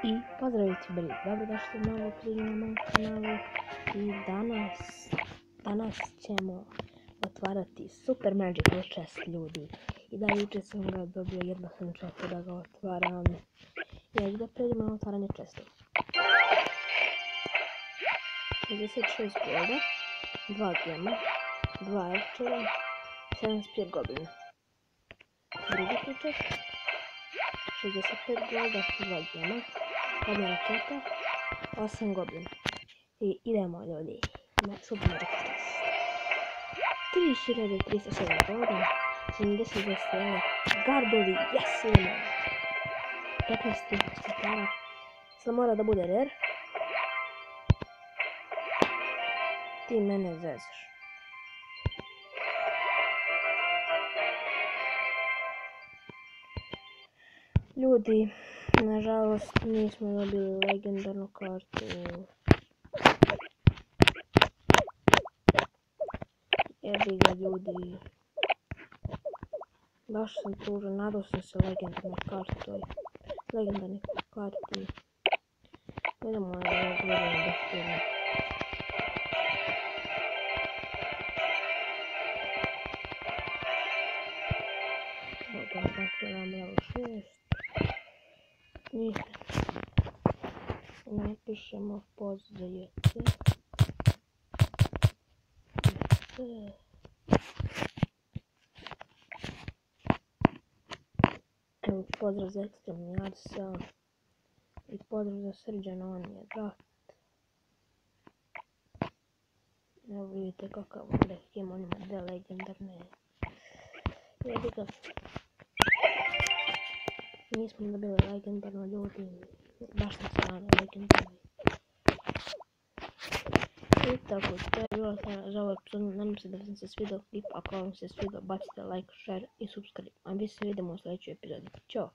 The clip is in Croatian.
I pozdravite bili, dobrodošli u novu knjigu na mom kanalu. I danas ćemo otvarati Super Magical Chest, ljudi. I da, jučer sam ga dobio, jedva sam čekao da ga otvaram. I da pređemo na otvaranje chestova. 66 golda, 2 gema, 2 arčera, 7 spear goblina. Drugi chest, 65 golda, 2 gema, 1 raketa, 8 goblina. I idemo, ljudi, na Super Magical Chest. 3307 golda, 70 stijela, gardovi, yes, idemo. 15 stara, sad mora da bude rare. Ti mene zezaš. Ljudi, nažalost nismo dobili legendarnu kartu. Jebi ga, ljudi. Baš sam tužan, nadao sam se legendarnoj karti. Idemo na gledanje doktorna. Dakle, level 6. Napišemo post za jece. Evo, pozdrav za ekstremni Arsa. I pozdrav za Srđana, on je brat. Evo vidite kakav on ima dve legendarne. Jebi ga. Nismo dobili legendarno, ljudi. Baš sam strano legendarno. I tako, to je bilo za ovaj epizod. Nadam se da vam se svidio klip. Ako vam se svidio, bacite like, share i subscribe. A mi se vidimo u sljedećoj epizodi. Ćao!